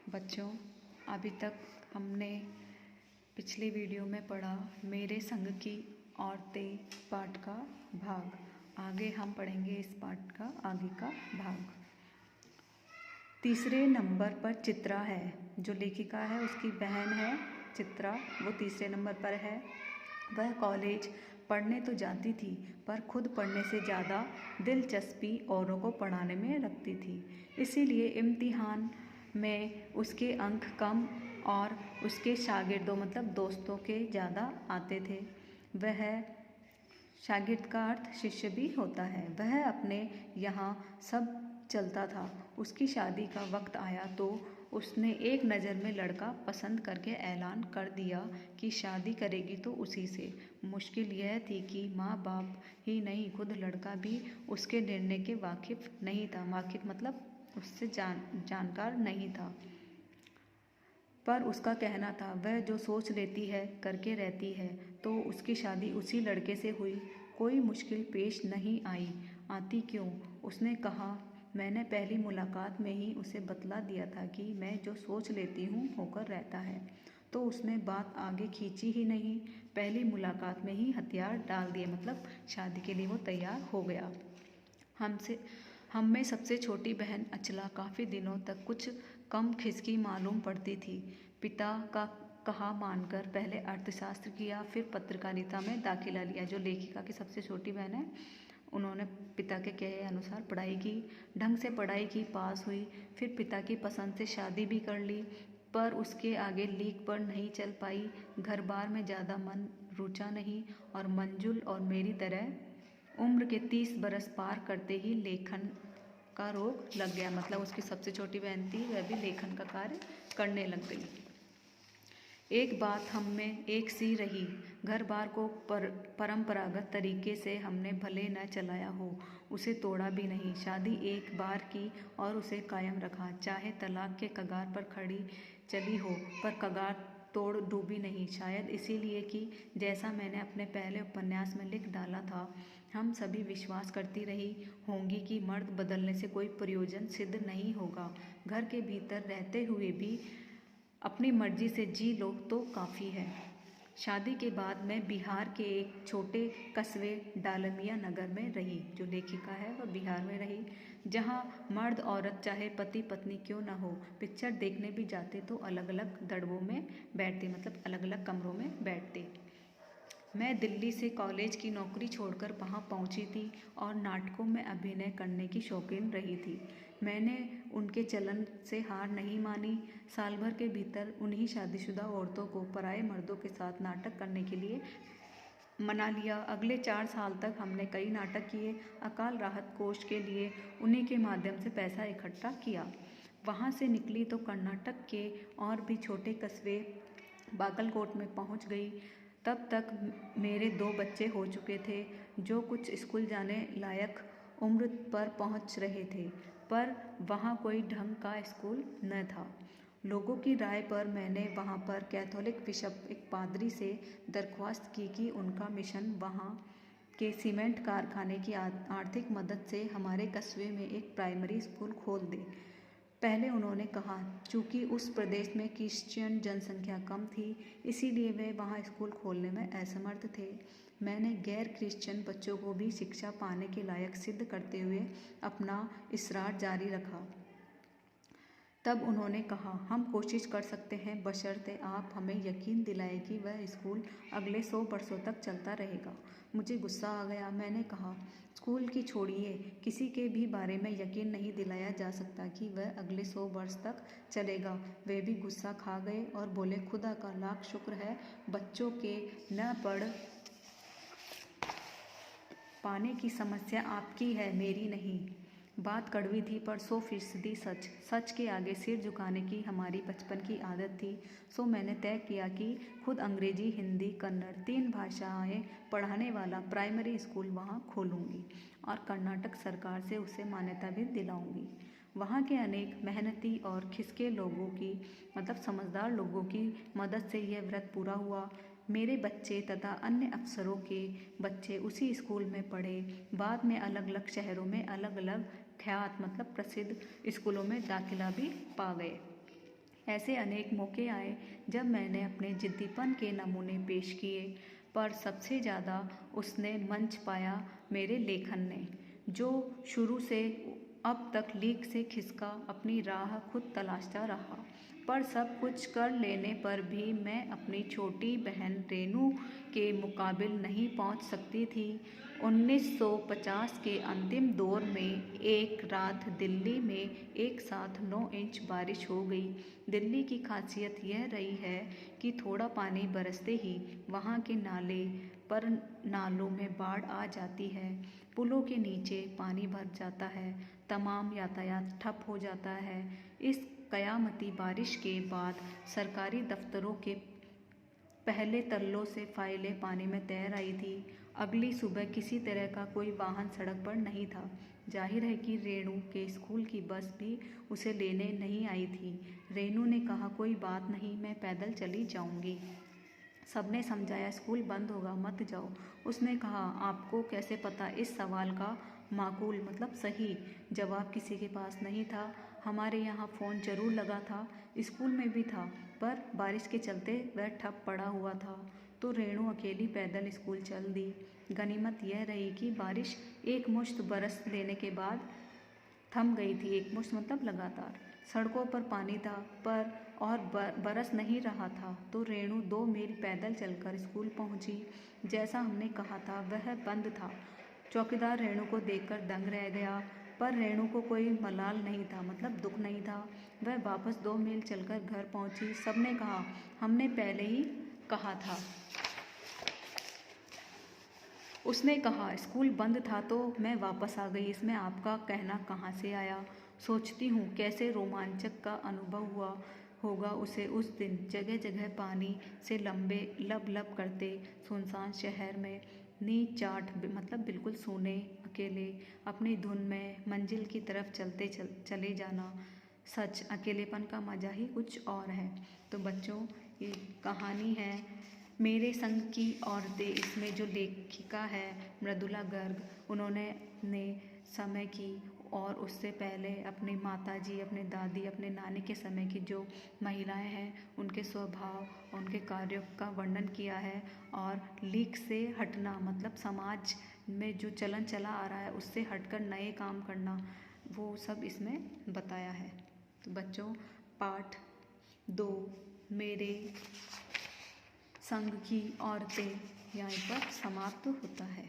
बच्चों, अभी तक हमने पिछले वीडियो में पढ़ा मेरे संग की औरतें पाठ का भाग। आगे हम पढ़ेंगे इस पाठ का आगे का भाग। तीसरे नंबर पर चित्रा है। जो लेखिका है उसकी बहन है चित्रा, वो तीसरे नंबर पर है। वह कॉलेज पढ़ने तो जाती थी पर खुद पढ़ने से ज़्यादा दिलचस्पी औरों को पढ़ाने में रखती थी। इसीलिए इम्तिहान में उसके अंक कम और उसके शागिर्दों मतलब दोस्तों के ज़्यादा आते थे। वह शागिर्द का अर्थ शिष्य भी होता है। वह अपने यहाँ सब चलता था। उसकी शादी का वक्त आया तो उसने एक नज़र में लड़का पसंद करके ऐलान कर दिया कि शादी करेगी तो उसी से। मुश्किल यह थी कि माँ बाप ही नहीं, खुद लड़का भी उसके निर्णय के वाकिफ़ नहीं था। वाकिफ़ मतलब उससे जानकार नहीं था। पर उसका कहना था वह जो सोच लेती है करके रहती है, तो उसकी शादी उसी लड़के से हुई। कोई मुश्किल पेश नहीं आती क्यों? उसने कहा, मैंने पहली मुलाकात में ही उसे बतला दिया था कि मैं जो सोच लेती हूँ होकर रहता है। तो उसने बात आगे खींची ही नहीं, पहली मुलाकात में ही हथियार डाल दिए, मतलब शादी के लिए वो तैयार हो गया। हम में सबसे छोटी बहन अचला काफ़ी दिनों तक कुछ कम खिसकी मालूम पड़ती थी। पिता का कहा मानकर पहले अर्थशास्त्र किया, फिर पत्रकारिता में दाखिला लिया। जो लेखिका की सबसे छोटी बहन है, उन्होंने पिता के कहे अनुसार पढ़ाई की, ढंग से पढ़ाई की, पास हुई। फिर पिता की पसंद से शादी भी कर ली, पर उसके आगे लीक पर नहीं चल पाई। घर बार में ज़्यादा मन रुचा नहीं और मंजुल और मेरी तरह उम्र के 30 बरस पार करते ही लेखन का रोग लग गया। मतलब उसकी सबसे छोटी बहन थी, वह भी लेखन का कार्य करने लग गई। एक बात हम में एक सी रही, घर बार को परंपरागत तरीके से हमने भले न चलाया हो, उसे तोड़ा भी नहीं। शादी एक बार की और उसे कायम रखा, चाहे तलाक के कगार पर खड़ी चली हो, पर कगार तोड़ डूबी नहीं। शायद इसीलिए कि जैसा मैंने अपने पहले उपन्यास में लिख डाला था, हम सभी विश्वास करती रही होंगी कि मर्द बदलने से कोई प्रयोजन सिद्ध नहीं होगा। घर के भीतर रहते हुए भी अपनी मर्जी से जी लो तो काफ़ी है। शादी के बाद मैं बिहार के एक छोटे कस्बे डालमिया नगर में रही। जो लेखिका है वह बिहार में रही, जहाँ मर्द औरत चाहे पति पत्नी क्यों ना हो, पिक्चर देखने भी जाते तो अलग अलग दड़बों में बैठते, मतलब अलग अलग कमरों में बैठते। मैं दिल्ली से कॉलेज की नौकरी छोड़कर वहाँ पहुँची थी और नाटकों में अभिनय करने की शौकीन रही थी। मैंने उनके चलन से हार नहीं मानी। साल भर के भीतर उन्हीं शादीशुदा औरतों को पराए मर्दों के साथ नाटक करने के लिए मना लिया। अगले 4 साल तक हमने कई नाटक किए। अकाल राहत कोष के लिए उन्हीं के माध्यम से पैसा इकट्ठा किया। वहाँ से निकली तो कर्नाटक के और भी छोटे कस्बे बागलकोट में पहुँच गई। तब तक मेरे 2 बच्चे हो चुके थे, जो कुछ स्कूल जाने लायक उम्र पर पहुँच रहे थे, पर वहाँ कोई ढंग का स्कूल न था। लोगों की राय पर मैंने वहाँ पर कैथोलिक बिशप एक पादरी से दरख्वास्त की कि उनका मिशन वहाँ के सीमेंट कारखाने की आर्थिक मदद से हमारे कस्बे में एक प्राइमरी स्कूल खोल दे। पहले उन्होंने कहा, चूँकि उस प्रदेश में क्रिश्चियन जनसंख्या कम थी, इसीलिए वे वहाँ स्कूल खोलने में असमर्थ थे। मैंने गैर क्रिश्चियन बच्चों को भी शिक्षा पाने के लायक सिद्ध करते हुए अपना इसरार जारी रखा। तब उन्होंने कहा, हम कोशिश कर सकते हैं, बशर्ते आप हमें यकीन दिलाएं कि वह स्कूल अगले 100 वर्षों तक चलता रहेगा। मुझे गुस्सा आ गया। मैंने कहा, स्कूल की छोड़िए, किसी के भी बारे में यकीन नहीं दिलाया जा सकता कि वह अगले 100 वर्ष तक चलेगा। वे भी गुस्सा खा गए और बोले, खुदा का लाख शुक्र है बच्चों के न पढ़ पाने की समस्या आपकी है, मेरी नहीं। बात कड़वी थी पर 100% सच। सच के आगे सिर झुकाने की हमारी बचपन की आदत थी। सो मैंने तय किया कि खुद अंग्रेजी, हिंदी, कन्नड़ 3 भाषाएं पढ़ाने वाला प्राइमरी स्कूल वहाँ खोलूँगी और कर्नाटक सरकार से उसे मान्यता भी दिलाऊँगी। वहाँ के अनेक मेहनती और खिसके लोगों की, मतलब समझदार लोगों की मदद से यह व्रत पूरा हुआ। मेरे बच्चे तथा अन्य अफसरों के बच्चे उसी स्कूल में पढ़े। बाद में अलग अलग शहरों में अलग अलग ख्यात, मतलब प्रसिद्ध स्कूलों में दाखिला भी पा गए। ऐसे अनेक मौके आए जब मैंने अपने जिद्दीपन के नमूने पेश किए, पर सबसे ज़्यादा उसने मंच पाया मेरे लेखन ने, जो शुरू से अब तक लीक से खिसका अपनी राह खुद तलाशता रहा। पर सब कुछ कर लेने पर भी मैं अपनी छोटी बहन रेनू के मुकाबिल नहीं पहुंच सकती थी। 1950 के अंतिम दौर में एक रात दिल्ली में एक साथ 9 इंच बारिश हो गई। दिल्ली की खासियत यह रही है कि थोड़ा पानी बरसते ही वहाँ के नाले पर नालों में बाढ़ आ जाती है, पुलों के नीचे पानी भर जाता है, तमाम यातायात ठप हो जाता है। इस कयामती बारिश के बाद सरकारी दफ्तरों के पहले तल्लों से फाइलें पानी में तैर आई थी। अगली सुबह किसी तरह का कोई वाहन सड़क पर नहीं था। जाहिर है कि रेणु के स्कूल की बस भी उसे लेने नहीं आई थी। रेणु ने कहा, कोई बात नहीं, मैं पैदल चली जाऊंगी। सबने समझाया, स्कूल बंद होगा, मत जाओ। उसने कहा, आपको कैसे पता? इस सवाल का माकूल मतलब सही जवाब किसी के पास नहीं था। हमारे यहाँ फ़ोन जरूर लगा था, स्कूल में भी था, पर बारिश के चलते वह ठप पड़ा हुआ था। तो रेणु अकेली पैदल स्कूल चल दी। गनीमत यह रही कि बारिश एक मुश्त बरस लेने के बाद थम गई थी। एक मुश्त मतलब लगातार। सड़कों पर पानी था पर और बरस नहीं रहा था। तो रेणु 2 मील पैदल चलकर स्कूल पहुंची। जैसा हमने कहा था, वह बंद था। चौकीदार रेणु को देखकर दंग रह गया, पर रेणु को कोई मलाल नहीं था, मतलब दुख नहीं था। वह वापस 2 मील चलकर घर पहुंची। सबने कहा, हमने पहले ही कहा था। उसने कहा, स्कूल बंद था तो मैं वापस आ गई, इसमें आपका कहना कहाँ से आया? सोचती हूँ कैसे रोमांचक का अनुभव हुआ होगा उसे उस दिन, जगह जगह पानी से लंबे लब लब करते सुनसान शहर में। नीच चाट मतलब बिल्कुल सूने, अकेले, अपनी धुन में मंजिल की तरफ चले जाना। सच, अकेलेपन का मज़ा ही कुछ और है। तो बच्चों, ये कहानी है मेरे संग की औरतें। इसमें जो लेखिका है मृदुला गर्ग, उन्होंने समय की और उससे पहले अपनी माताजी, अपने दादी, अपने नानी के समय की जो महिलाएं हैं, उनके स्वभाव, उनके कार्यों का वर्णन किया है। और लीक से हटना मतलब समाज में जो चलन चला आ रहा है उससे हटकर नए काम करना, वो सब इसमें बताया है। तो बच्चों, पाठ 2 मेरे संग की औरतें यहाँ पर समाप्त होता है।